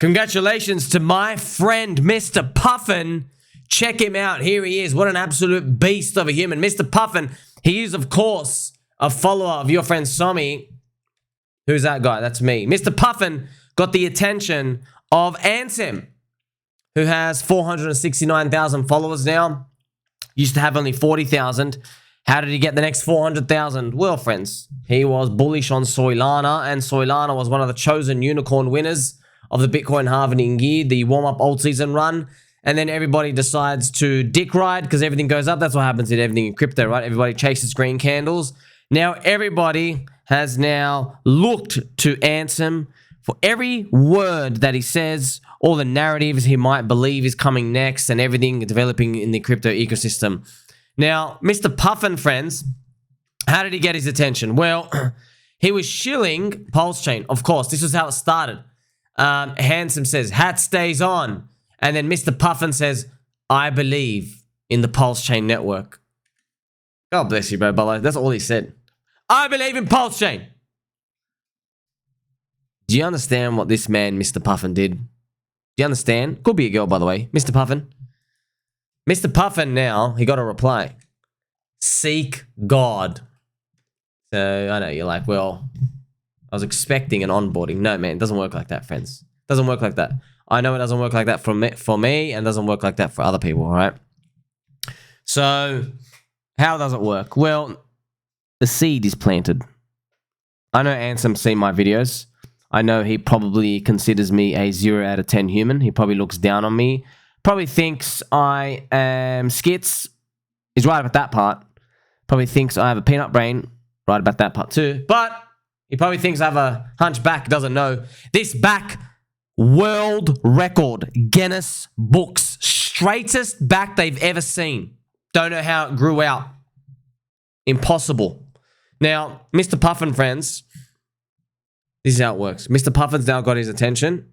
Congratulations to my friend, Mr. Puffin. Check him out. Here he is. What an absolute beast of a human. Mr. Puffin, he is, of course, a follower of your friend Somi. Who's that guy? That's me. Mr. Puffin got the attention of Ansem, who has 469,000 followers now. Used to have only 40,000. How did he get the next 400,000? Well, friends, he was bullish on Solana, and Solana was one of the chosen unicorn winners of the Bitcoin halving year, the warm-up old season run. And then everybody decides to dick ride because everything goes up. That's what happens in everything in crypto, right? Everybody chases green candles. Now everybody has now looked to Ansem for every word that he says, all the narratives he might believe is coming next, and everything developing in the crypto ecosystem. Now, Mr. Puffin, friends, how did he get his attention? Well, he was shilling PulseChain. Of course, this is how it started. Ansem says, hat stays on. And then Mr. Puffin says, I believe in the PulseChain network. God bless you, bro, Bolo. That's all he said. I believe in PulseChain. Do you understand what this man, Mr. Puffin, did? Do you understand? Could be a girl, by the way. Mr. Puffin. Mr. Puffin now, he got a reply. Seek God. So, I know, you're like, well, I was expecting an onboarding. No, man, it doesn't work like that, friends. It doesn't work like that. I know it doesn't work like that for me, and it doesn't work like that for other people, all right? So, how does it work? Well, the seed is planted. I know Ansem seen my videos. I know he probably considers me a 0 out of 10 human. He probably looks down on me. Probably thinks I am skits. He's right about that part. Probably thinks I have a peanut brain. Right about that part too. But he probably thinks I have a hunchback. Doesn't know. This back, world record. Guinness books. Straightest back they've ever seen. Don't know how it grew out. Impossible. Now, Mr. Puffin, friends, this is how it works. Mr. Puffin's now got his attention.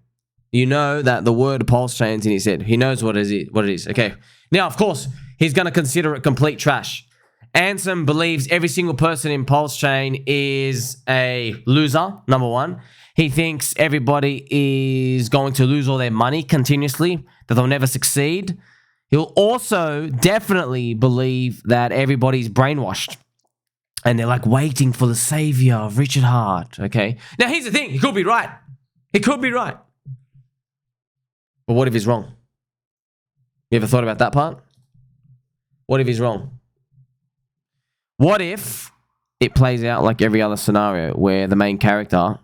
You know that the word PulseChain's in his head. He knows what it is. Okay. Now, of course, he's going to consider it complete trash. Ansem believes every single person in PulseChain is a loser, number one. He thinks everybody is going to lose all their money continuously, that they'll never succeed. He'll also definitely believe that everybody's brainwashed. And they're like waiting for the savior of Richard Hart, okay? Now, here's the thing. He could be right. He could be right. But what if he's wrong? You ever thought about that part? What if he's wrong? What if it plays out like every other scenario where the main character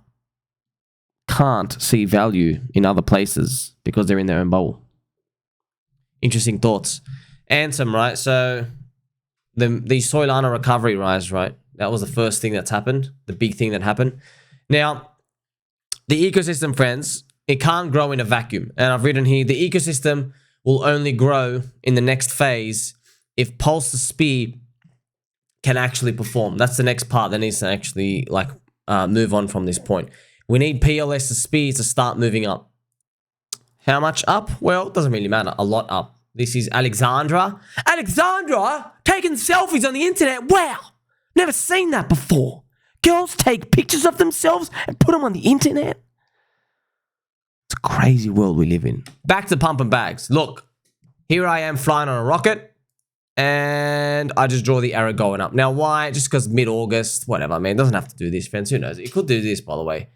can't see value in other places because they're in their own bubble? Interesting thoughts. Ansem, right? So the Solana recovery rise, right? That was the first thing that's happened. The big thing that happened. Now, the ecosystem, friends, it can't grow in a vacuum. And I've written here, the ecosystem will only grow in the next phase if Pulse the Speed can actually perform. That's the next part that needs to actually like move on from this point. We need PLS the speeds to start moving up. How much up? Well, it doesn't really matter. A lot up. This is Aleksandra. Aleksandra taking selfies on the internet. Wow. Never seen that before. Girls take pictures of themselves and put them on the internet. It's a crazy world we live in. Back to pumping bags. Look, here I am flying on a rocket. And I just draw the arrow going up. Now, why? Just because mid-August, whatever, man. It doesn't have to do this, friends. Who knows? It could do this, by the way.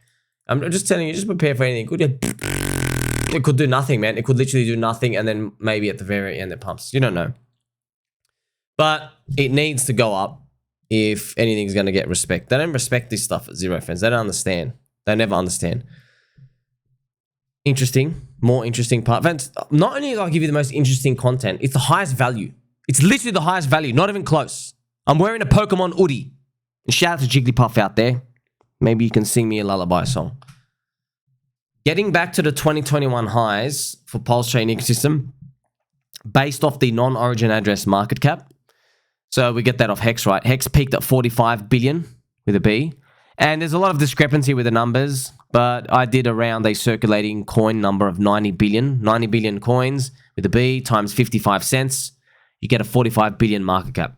I'm just telling you, just prepare for anything. It could do nothing, man. It could literally do nothing, and then maybe at the very end it pumps. You don't know. But it needs to go up if anything's going to get respect. They don't respect this stuff at zero, friends. They don't understand. They never understand. Interesting. More interesting part. Friends, not only do I give you the most interesting content, it's the highest value. It's literally the highest value, not even close. I'm wearing a Pokemon hoodie. And shout out to Jigglypuff out there. Maybe you can sing me a lullaby song. Getting back to the 2021 highs for PulseChain ecosystem, based off the non-origin address market cap. So we get that off Hex, right? Hex peaked at 45 billion with a B. And there's a lot of discrepancy with the numbers, but I did around a circulating coin number of 90 billion. 90 billion coins with a B times 55 cents. You get a 45 billion market cap.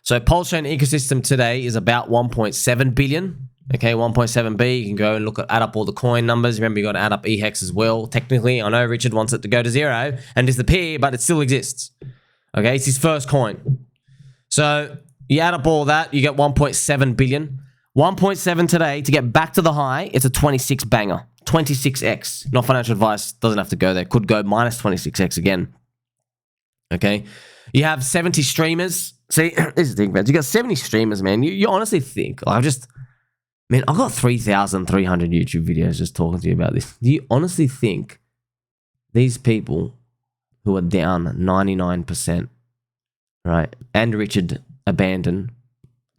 So PulseChain ecosystem today is about 1.7 billion Okay, 1.7B. You can go and add up all the coin numbers. Remember, you got to add up EHEX as well. Technically, I know Richard wants it to go to 0 and disappear, but it still exists. Okay, it's his first coin. So you add up all that, you get 1.7 billion. 1.7 today to get back to the high. It's a 26 banger, 26x. Not financial advice. Doesn't have to go there. Could go minus 26x again. Okay, you have 70 streamers. See, this is the thing, man. You got 70 streamers, man. You honestly think Man, I've got 3,300 YouTube videos just talking to you about this. Do you honestly think these people who are down 99%, right, and Richard abandoned,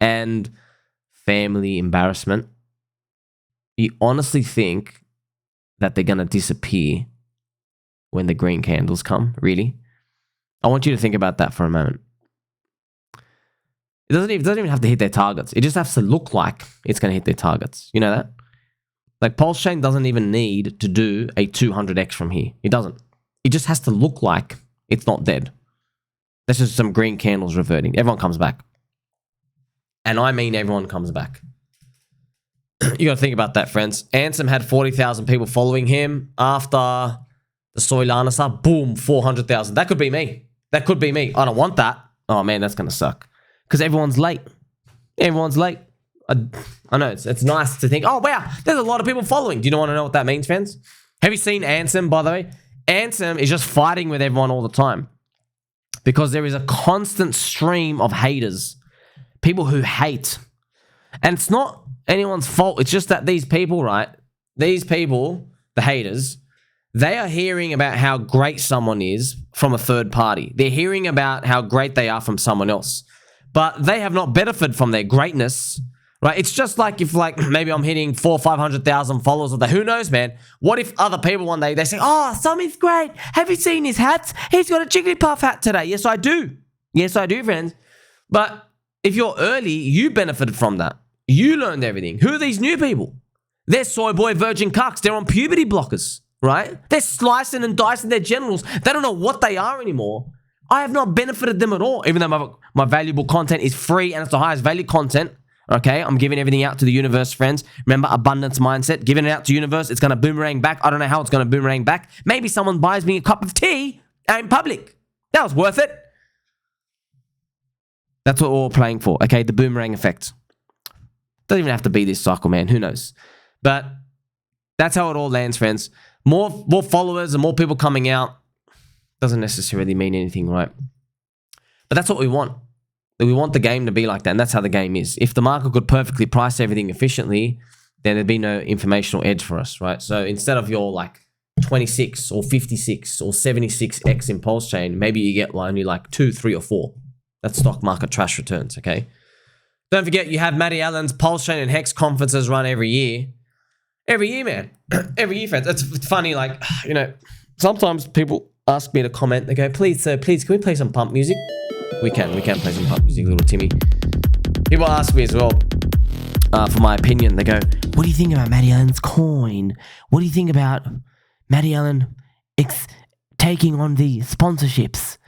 and family embarrassment, you honestly think that they're going to disappear when the green candles come? Really? I want you to think about that for a moment. It doesn't even have to hit their targets. It just has to look like it's going to hit their targets. You know that? Like, PulseChain doesn't even need to do a 200x from here. It doesn't. It just has to look like it's not dead. That's just some green candles reverting. Everyone comes back. And I mean everyone comes back. You got to think about that, friends. Ansem had 40,000 people following him. After the Solana stuff, boom, 400,000. That could be me. That could be me. I don't want that. Oh, man, that's going to suck. Because everyone's late. Everyone's late. I know, it's nice to think, oh, wow, there's a lot of people following. Do you want to know what that means, friends? Have you seen Ansem, by the way? Ansem is just fighting with everyone all the time. Because there is a constant stream of haters. People who hate. And it's not anyone's fault. It's just that these people, right? These people, the haters, they are hearing about how great someone is from a third party. They're hearing about how great they are from someone else. But they have not benefited from their greatness, right? It's just like if, like, maybe I'm hitting 400,000 or 500,000 followers of that. Who knows, man? What if other people one day, they say, oh, Sommy's great. Have you seen his hats? He's got a Jigglypuff hat today. Yes, I do. Yes, I do, friends. But if you're early, you benefited from that. You learned everything. Who are these new people? They're soy boy virgin cucks. They're on puberty blockers, right? They're slicing and dicing their genitals. They don't know what they are anymore. I have not benefited them at all, even though my valuable content is free and it's the highest value content. Okay, I'm giving everything out to the universe, friends. Remember, abundance mindset. Giving it out to the universe, it's going to boomerang back. I don't know how it's going to boomerang back. Maybe someone buys me a cup of tea out in public. That was worth it. That's what we're all playing for, okay? The boomerang effect. Doesn't even have to be this cycle, man. Who knows? But that's how it all lands, friends. More followers and more people coming out doesn't necessarily mean anything, right? But that's what we want. We want the game to be like that, and that's how the game is. If the market could perfectly price everything efficiently, then there'd be no informational edge for us, right? So instead of your like 26 or 56 or 76x in PulseChain, maybe you get only like 2, 3, or 4. That's stock market trash returns, okay? Don't forget, you have Matty Allen's PulseChain and Hex conferences run every year. Every year, man. Every year, friends. It's funny, like, you know, sometimes people ask me to comment. They go, please, sir, please, can we play some pump music? We can play some pump music, little Timmy. People ask me as well for my opinion. They go, what do you think about Matty Allen's coin? What do you think about Matty Allen taking on the sponsorships?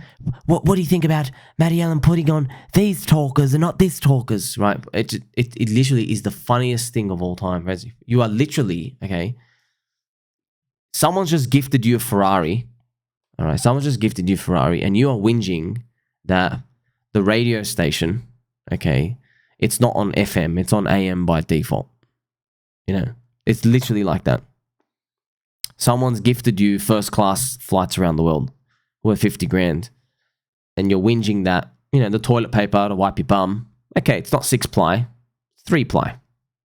What do you think about Matty Allen putting on these talkers and not this talkers? Right? It literally is the funniest thing of all time. Right? You are literally, okay, someone's just gifted you a Ferrari. All right, someone's just gifted you a Ferrari and you are whinging that the radio station, okay, it's not on FM, it's on AM by default. You know, it's literally like that. Someone's gifted you first class flights around the world worth 50 grand. And you're whinging that, you know, the toilet paper to wipe your bum. Okay, it's not 6-ply, it's 3-ply.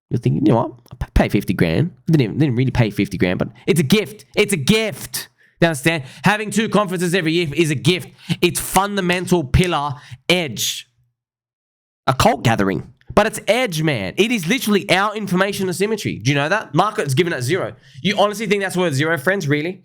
You're thinking, you know what, I pay 50 grand. I didn't really pay 50 grand, but it's a gift. It's a gift. You understand? Having 2 conferences every year is a gift. It's fundamental pillar edge. A cult gathering. But it's edge, man. It is literally our information asymmetry. Do you know that? Market is giving it 0. You honestly think that's worth 0, friends? Really?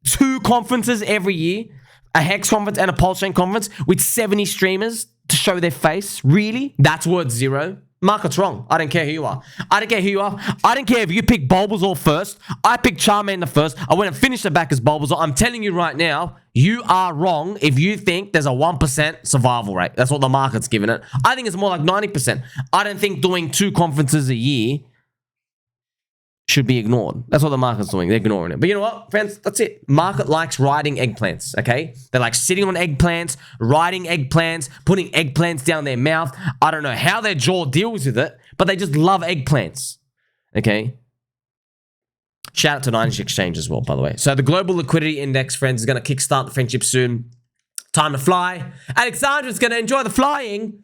2 conferences every year? A Hex conference and a PulseChain conference with 70 streamers to show their face? Really? That's worth 0? Market's wrong. I don't care who you are. I don't care who you are. I don't care if you pick Bulbasaur first. I picked Charmander first. I went and finished the back as Bulbasaur. I'm telling you right now, you are wrong if you think there's a 1% survival rate. That's what the market's giving it. I think it's more like 90%. I don't think doing 2 conferences a year should be ignored. That's what the market's doing. They're ignoring it. But you know what, friends? That's it. Market likes riding eggplants, okay? They're like sitting on eggplants, riding eggplants, putting eggplants down their mouth. I don't know how their jaw deals with it, but they just love eggplants, okay? Shout out to 90 Exchange as well, by the way. So the Global Liquidity Index, friends, is going to kickstart the friendship soon. Time to fly. Aleksandra's going to enjoy the flying.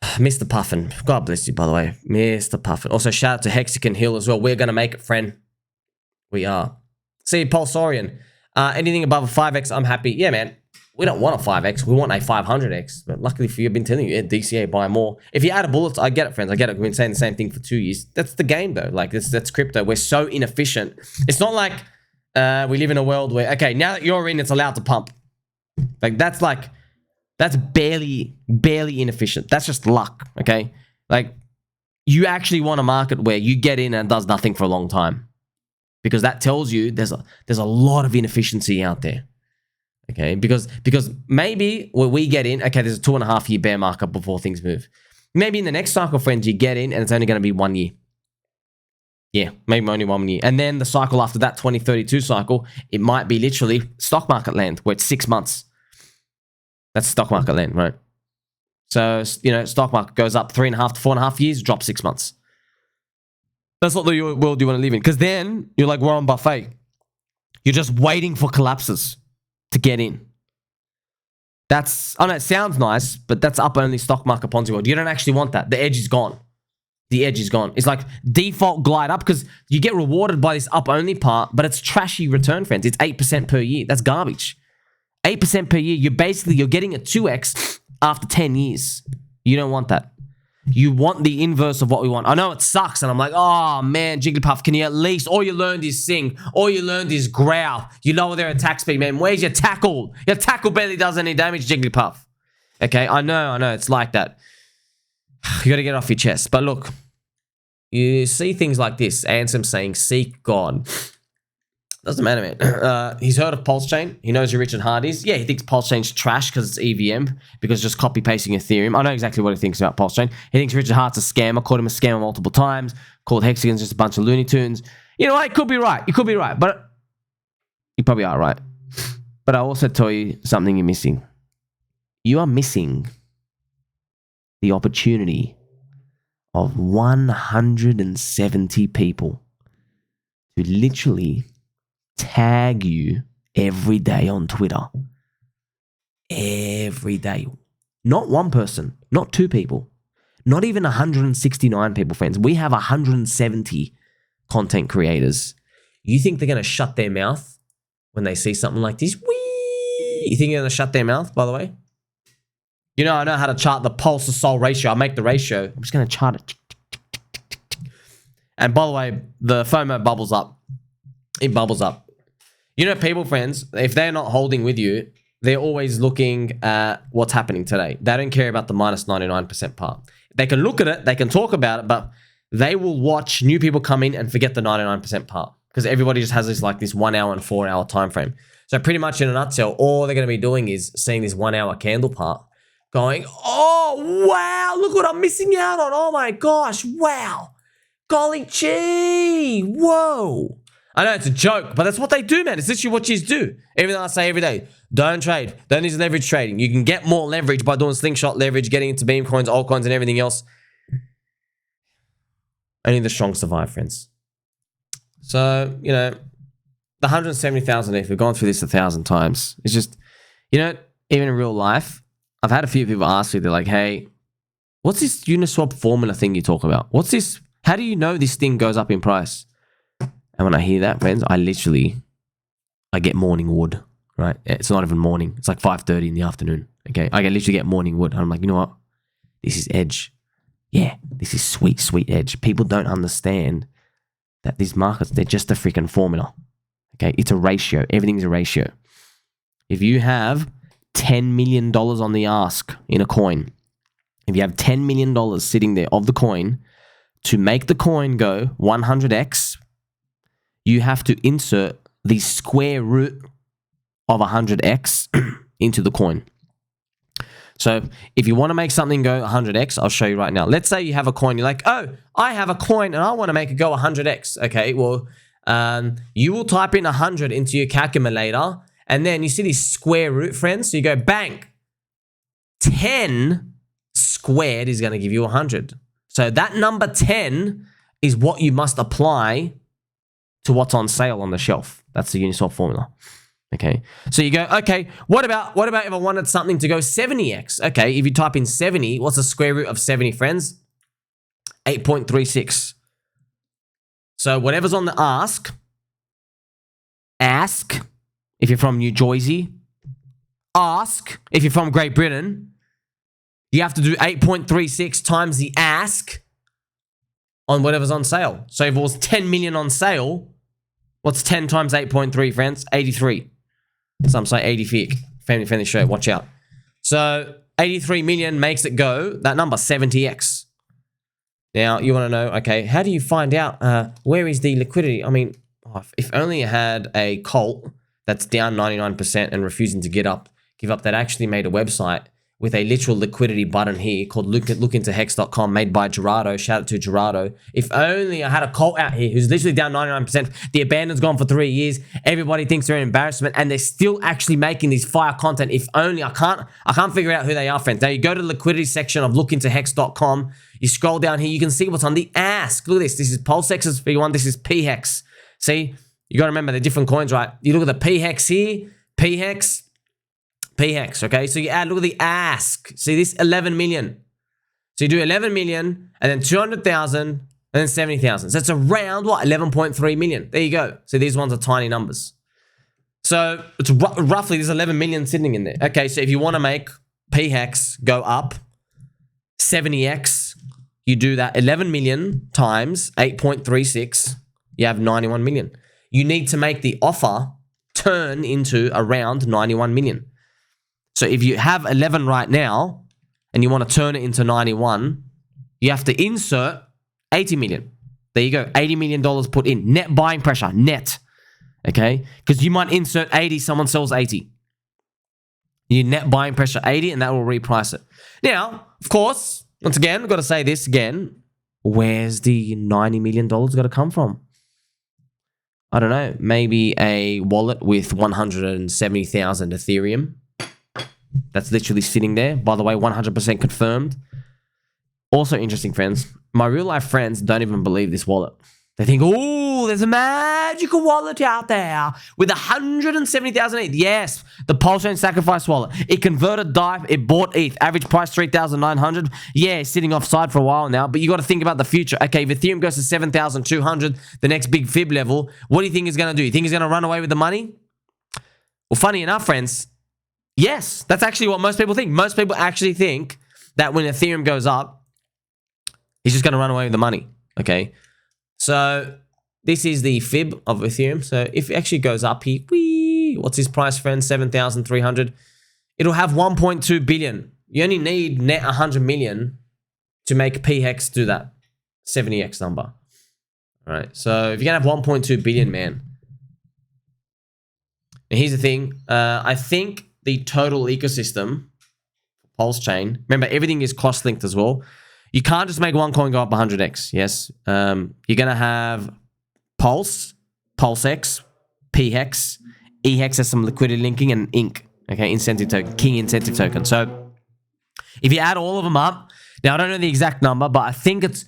Mr. Puffin. God bless you, by the way. Mr. Puffin. Also, shout out to HexicanHill as well. We're going to make it, friend. We are. See, Pulsorian. Anything above a 5x, I'm happy. Yeah, man. We don't want a 5x. We want a 500x. But luckily for you, I've been telling you, DCA, buy more. If you add a bullet, I get it, friends. I get it. We've been saying the same thing for 2 years. That's the game, though. Like, that's crypto. We're so inefficient. It's not like we live in a world where, okay, now that you're in, it's allowed to pump. That's barely inefficient. That's just luck, okay? Like, you actually want a market where you get in and it does nothing for a long time. Because that tells you there's a lot of inefficiency out there. Okay, because maybe when we get in, okay, there's a 2.5 year bear market before things move. Maybe in the next cycle, friends, you get in and it's only going to be 1 year. Yeah, maybe only 1 year. And then the cycle after that, 2032 cycle, it might be literally stock market land where it's 6 months. That's stock market land, right? So, you know, stock market goes up 3.5 to 4.5 years, drops 6 months. That's not the world you want to live in. Because then you're like Warren Buffett. You're just waiting for collapses to get in. That's, I know it sounds nice, but that's up only stock market Ponzi world. You don't actually want that. The edge is gone. The edge is gone. It's like default glide up because you get rewarded by this up only part, but it's trashy return, friends. It's 8% per year. That's garbage. 8% per year. You're getting a 2x after 10 years. You don't want that. You want the inverse of what we want. I know it sucks, and I'm like, oh man, Jigglypuff, can you at least, all you learned is sing, all you learned is growl, you lower their attack speed, man. Where's your tackle? Your tackle barely does any damage, Jigglypuff. Okay, I know, it's like that. You gotta get off your chest. But look, you see things like this, Ansem saying, seek God. Doesn't matter, man. He's heard of PulseChain. He knows who Richard Hart is. Yeah, he thinks PulseChain's trash because it's EVM, because just copy-pasting Ethereum. I know exactly what he thinks about PulseChain. He thinks Richard Hart's a scammer, called him a scammer multiple times, called Hexican's just a bunch of Looney Tunes. You know what? It could be right. You could be right, but you probably are right. But I'll also tell you something you're missing. You are missing the opportunity of 170 people who literally tag you every day on Twitter. Every day. Not one person, not two people, not even 169 people, friends. We have 170 content creators. You think they're going to shut their mouth when they see something like this? Whee! You think they're going to shut their mouth, by the way? You know, I know how to chart the pulse to soul ratio. I'll make the ratio. I'm just going to chart it. And by the way, the FOMO bubbles up. It bubbles up. You know, people, friends, if they're not holding with you, they're always looking at what's happening today. They don't care about the minus 99% part. They can look at it, they can talk about it, but they will watch new people come in and forget the 99% part because everybody just has this like this 1 hour and 4 hour time frame. So pretty much in a nutshell, all they're going to be doing is seeing this 1 hour candle part going, oh, wow, look what I'm missing out on. Oh my gosh, wow. Golly gee, whoa. I know it's a joke, but that's what they do, man. It's literally what you do. Everything I say every day. Don't trade. Don't use leverage trading. You can get more leverage by doing slingshot leverage, getting into meme coins, altcoins, and everything else. Only the strong survive, friends. So, you know, the 170,000 ETH, we've gone through this 1,000 times. It's just, you know, even in real life, I've had a few people ask me, they're like, hey, what's this Uniswap formula thing you talk about? What's this? How do you know this thing goes up in price? And when I hear that, friends, I get morning wood, right? It's not even morning. It's like 5:30 in the afternoon, okay? I can literally get morning wood. And I'm like, you know what? This is edge. Yeah, this is sweet, sweet edge. People don't understand that these markets, they're just a freaking formula, okay? It's a ratio. Everything's a ratio. If you have $10 million on the ask in a coin, if you have $10 million sitting there of the coin, to make the coin go 100x, you have to insert the square root of 100x into the coin. So if you want to make something go 100x, I'll show you right now. Let's say you have a coin. You're like, oh, I have a coin and I want to make it go 100x. Okay, well, you will type in 100 into your calculator, and then you see this square root, friends. So you go, bang, 10 squared is going to give you 100. So that number 10 is what you must apply to what's on sale on the shelf. That's the Uniswap formula. Okay, so you go, okay, what about if I wanted something to go 70x? Okay, if you type in 70, what's the square root of 70, friends? 8.36. So whatever's on the ask, if you're from New Jersey, ask if you're from Great Britain, you have to do 8.36 times the ask on whatever's on sale. So if it was 10 million on sale, what's 10 times 8.3, friends? 83. Some say 80 family friendly show, watch out. So 83 million makes it go, that number, 70x. Now, you want to know, okay, how do you find out where is the liquidity? I mean, if only you had a cult that's down 99% and refusing to give up, that actually made a website with a literal liquidity button here called lookintohex.com, made by Gerardo. Shout out to Gerardo. If only I had a cult out here who's literally down 99%. The abandoned's gone for 3 years. Everybody thinks they're an embarrassment, and they're still actually making this fire content. If only I can't figure out who they are, friends. Now you go to the liquidity section of lookintohex.com. You scroll down here, you can see what's on the ask. Look at this. This is PulseX's V1. This is PHEX. See, you got to remember the different coins, right? You look at the PHEX here, PHEX, okay? So you add, look at the ask. See this, 11 million. So you do 11 million, and then 200,000, and then 70,000. So it's around, what, 11.3 million. There you go. So these ones are tiny numbers. So it's roughly, there's 11 million sitting in there. Okay, so if you want to make PHEX go up 70x, you do that 11 million times 8.36, you have 91 million. You need to make the offer turn into around 91 million. So if you have 11 right now and you want to turn it into 91, you have to insert 80 million. There you go, $80 million put in. Net buying pressure, net. Okay? Because you might insert 80, someone sells 80. You net buying pressure 80, and that will reprice it. Now, of course, once again, I've got to say this again. Where's the $90 million got to come from? I don't know. Maybe a wallet with 170,000 Ethereum. That's literally sitting there. By the way, 100% confirmed. Also interesting, friends. My real life friends don't even believe this wallet. They think, oh, there's a magical wallet out there with 170,000 ETH. Yes, the PulseChain sacrifice wallet. It converted DAI. It bought ETH. Average price 3,900. Yeah, it's sitting offside for a while now, but you got to think about the future. Okay, if Ethereum goes to 7,200, the next big fib level, what do you think it's going to do? You think it's going to run away with the money? Well, funny enough, friends, yes, that's actually what most people think. Most people actually think that when Ethereum goes up, he's just going to run away with the money. Okay, so this is the fib of Ethereum. So if it actually goes up here, what's his price, friends? 7,300. It'll have 1.2 billion. You only need net 100 million to make PHEX do that 70x number. All right, so if you're going to have 1.2 billion, man. Now here's the thing. I think the total ecosystem, PulseChain, remember everything is cost linked as well. You can't just make one coin go up 100x. Yes, you're gonna have Pulse, PulseX, PHEX, EHEX has some liquidity linking, and INC. Okay, incentive token, King incentive token. So if you add all of them up, now I don't know the exact number, but I think it's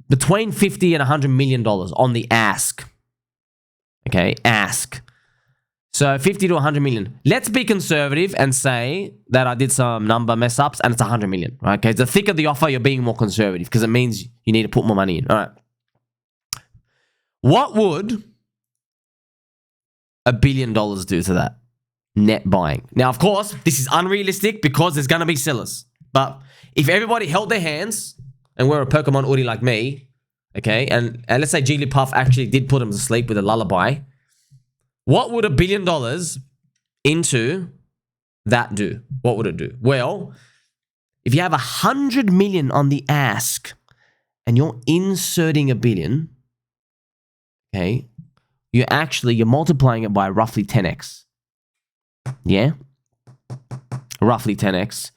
between 50 and 100 million dollars on the ask. Okay, ask. So 50 to 100 million. Let's be conservative and say that I did some number mess ups and it's 100 million. Right? Okay, the thicker the offer, you're being more conservative because it means you need to put more money in. All right. What would $1 billion do to that? Net buying. Now, of course, this is unrealistic because there's going to be sellers. But if everybody held their hands and were a Pokemon Udi like me, okay, and let's say Jigglypuff actually did put him to sleep with a lullaby, what would $1 billion into that do? What would it do? Well, if you have 100 million on the ask and you're inserting $1 billion, okay, you're multiplying it by roughly 10x. Yeah? Roughly 10x.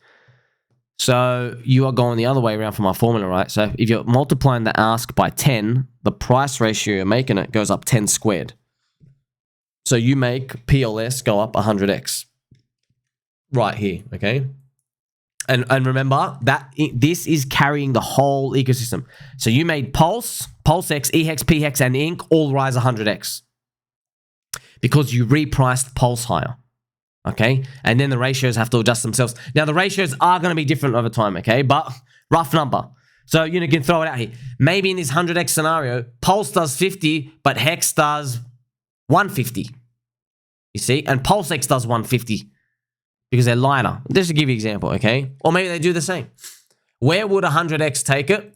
So you are going the other way around for my formula, right? So if you're multiplying the ask by 10, the price ratio you're making it goes up 10 squared. So you make PLS go up 100x right here, okay? And remember that this is carrying the whole ecosystem. So you made Pulse, PulseX, eHex, pHex, and Inc. all rise 100x because you repriced Pulse higher, okay? And then the ratios have to adjust themselves. Now, the ratios are going to be different over time, okay? But rough number. So you can throw it out here. Maybe in this 100x scenario, Pulse does 50, but Hex does 150. You see? And PulseX does 150. Because they're lighter. Just to give you an example, okay? Or maybe they do the same. Where would 100x take it?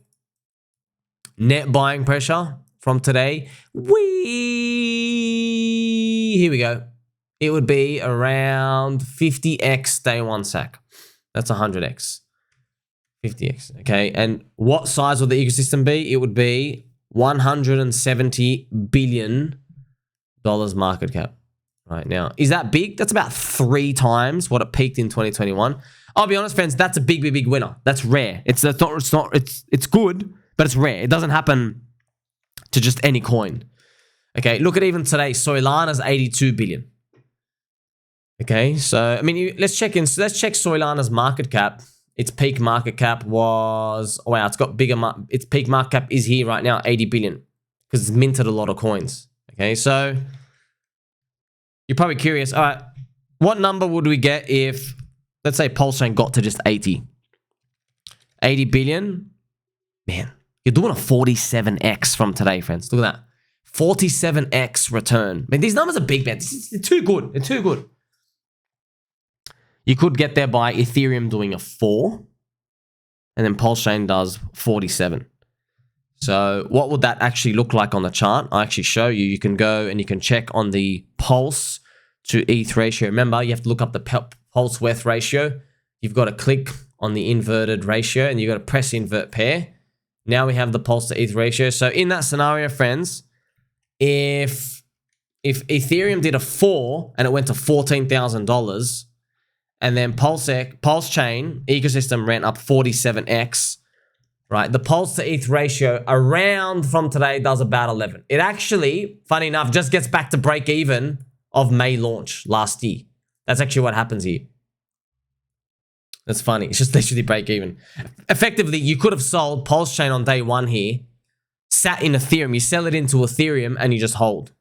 Net buying pressure from today. Here we go. It would be around 50x day one sack. That's 100x. 50x, okay? And what size would the ecosystem be? It would be $170 billion market cap. Right now, is that big? That's about 3 times what it peaked in 2021. I'll be honest, friends, that's a big winner. That's rare. It's good, but it's rare. It doesn't happen to just any coin. Okay, look at even today. Solana's 82 billion. Okay, so I mean, let's check Solana's market cap. Its peak market cap was wow. It's got bigger. Its peak market cap is here right now, 80 billion, because it's minted a lot of coins. Okay, so. You're probably curious, all right, what number would we get if, let's say, PulseChain got to just 80? 80 billion? Man, you're doing a 47x from today, friends. Look at that. 47x return. Man, these numbers are big, man. They're too good. They're too good. You could get there by Ethereum doing a 4, and then PulseChain does 47. So what would that actually look like on the chart? I'll actually show you. You can go and you can check on the Pulse to ETH ratio. Remember, you have to look up the Pulse WETH ratio. You've got to click on the inverted ratio and you've got to press invert pair. Now we have the Pulse to ETH ratio. So in that scenario, friends, if Ethereum did a 4 and it went to $14,000 and then PulseChain ecosystem ran up 47x, right? The Pulse to ETH ratio around from today does about 11. It actually, funny enough, just gets back to break even of May launch last year. That's actually what happens here. That's funny. It's just literally break even. Effectively, you could have sold PulseChain on day one here, sat in Ethereum, you sell it into Ethereum, and you just hold.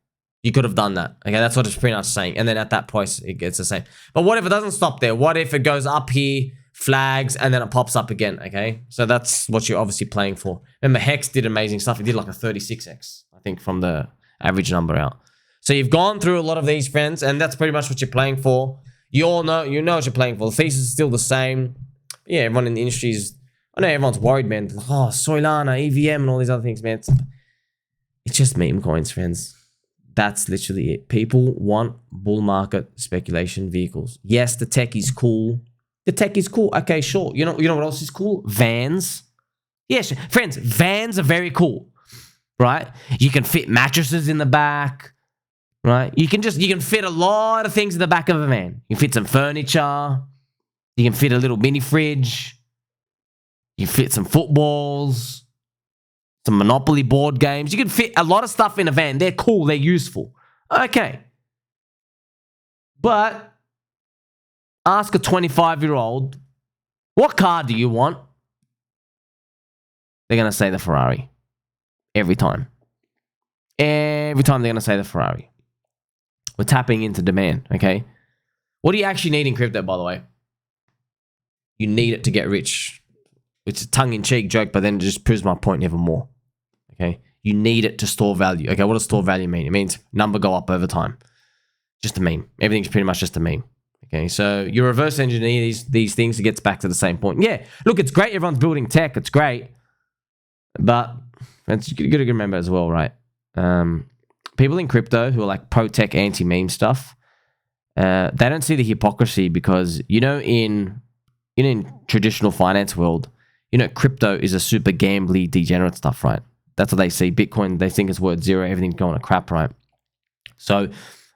You could have done that. Okay, that's what it's pretty much saying. And then at that price, it gets the same. But what if it doesn't stop there? What if it goes up here, flags, and then it pops up again, okay? So that's what you're obviously playing for. Remember, Hex did amazing stuff. It did like a 36x, I think, from the average number out. So you've gone through a lot of these, friends, and that's pretty much what you're playing for. You all know, what you're playing for. The thesis is still the same. Yeah, everyone in the industry is, I know everyone's worried, man. Oh, Solana, EVM, and all these other things, man. It's just meme coins, friends. That's literally it. People want bull market speculation vehicles. Yes, the tech is cool. The tech is cool. Okay, sure. You know what else is cool? Vans. Yes, friends, vans are very cool, right? You can fit mattresses in the back, right? You can fit a lot of things in the back of a van. You can fit some furniture. You can fit a little mini fridge. You can fit some footballs, some Monopoly board games. You can fit a lot of stuff in a van. They're cool. They're useful. Okay. But ask a 25-year-old, what car do you want? They're going to say the Ferrari. Every time. Every time they're going to say the Ferrari. We're tapping into demand, okay? What do you actually need in crypto, by the way? You need it to get rich. It's a tongue-in-cheek joke, but then it just proves my point even more. Okay? You need it to store value. Okay, what does store value mean? It means number go up over time. Just a meme. Everything's pretty much just a meme. Okay, so you reverse engineer these things, it gets back to the same point. Yeah, look, it's great everyone's building tech. It's great. But you got to remember as well, right? People in crypto who are like pro-tech, anti-meme stuff, they don't see the hypocrisy because, in traditional finance world, crypto is a super gambly, degenerate stuff, right? That's what they see. Bitcoin, they think it's worth zero. Everything's going to crap, right? So,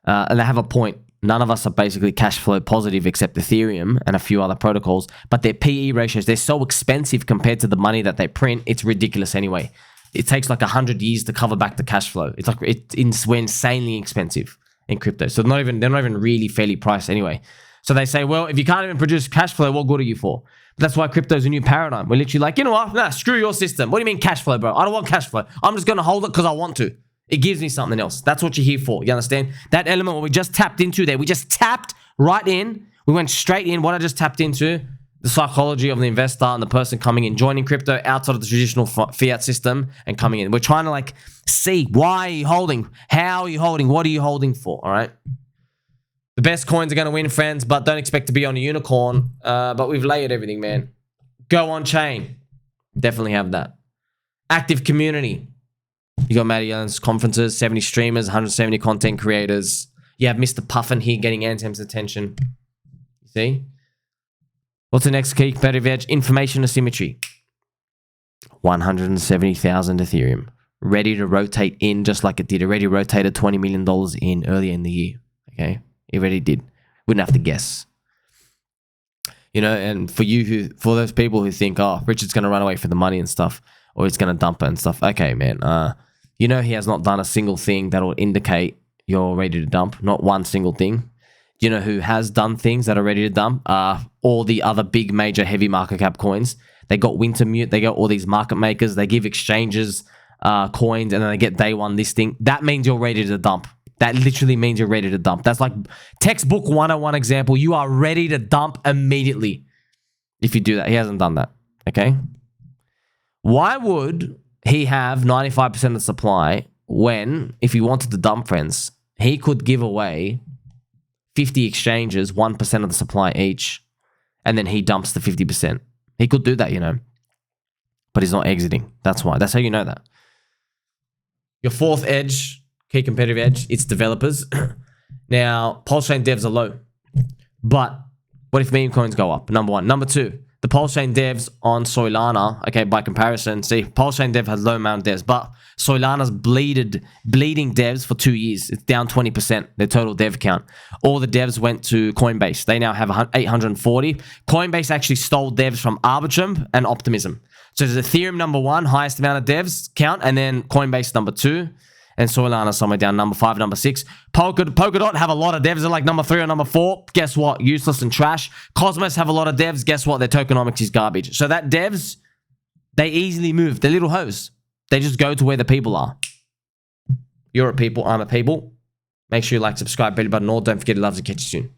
and they have a point. none of us are basically cash flow positive except Ethereum and a few other protocols, but their PE ratios, they're so expensive compared to the money that they print, it's ridiculous anyway. It takes like 100 years to cover back the cash flow. It's like we're insanely expensive in crypto. So they're not even really fairly priced anyway. So they say, well, if you can't even produce cash flow, what good are you for? But that's why crypto is a new paradigm. We're literally like, you know what? Nah, screw your system. What do you mean cash flow, bro? I don't want cash flow. I'm just going to hold it because I want to. It gives me something else. That's what you're here for. You understand? That element what we just tapped into there, we just tapped right in. We went straight in. What I just tapped into, the psychology of the investor and the person coming in, joining crypto outside of the traditional fiat system and coming in. We're trying to like see, why are you holding? How are you holding? What are you holding for? All right. The best coins are going to win, friends, but don't expect to be on a unicorn. But we've layered everything, man. Go on chain. Definitely have that. Active community. You got Matty Allen's conferences, 70 streamers, 170 content creators. You have Mr. Puffin here getting Ansem's attention. You see? What's the next key competitive edge? Information asymmetry. 170,000 Ethereum. Ready to rotate in just like it did. It already rotated $20 million in earlier in the year. Okay? It already did. Wouldn't have to guess. You know, and for those people who think, oh, Richard's going to run away for the money and stuff, or he's going to dump it and stuff. Okay, man. You know he has not done a single thing that will indicate you're ready to dump. Not one single thing. You know who has done things that are ready to dump? All the other big major heavy market cap coins. They got Wintermute. They got all these market makers. They give exchanges coins and then they get day one listing. That means you're ready to dump. That literally means you're ready to dump. That's like textbook 101 example. You are ready to dump immediately if you do that. He hasn't done that. Okay. Why would he have 95% of the supply when, if he wanted to dump, friends, he could give away 50 exchanges, 1% of the supply each, and then he dumps the 50%. He could do that, you know, but he's not exiting. That's why. That's how you know that. Your fourth edge, key competitive edge, it's developers. Now, PulseChain devs are low, but what if meme coins go up? Number one. Number two, the PulseChain devs on Solana, okay, by comparison, see, PulseChain dev has low amount of devs, but Solana's bleeding devs for 2 years. It's down 20%, their total dev count. All the devs went to Coinbase. They now have 840. Coinbase actually stole devs from Arbitrum and Optimism. So there's Ethereum number one, highest amount of devs count, and then Coinbase number two, and Solana somewhere down number 5, number 6. Polkadot have a lot of devs. They're like number 3 or number 4. Guess what? Useless and trash. Cosmos have a lot of devs. Guess what? Their tokenomics is garbage. So that devs, they easily move. They're little hoes. They just go to where the people are. You're a people. I'm a people. Make sure you like, subscribe, belly button, all. Don't forget to love to catch you soon.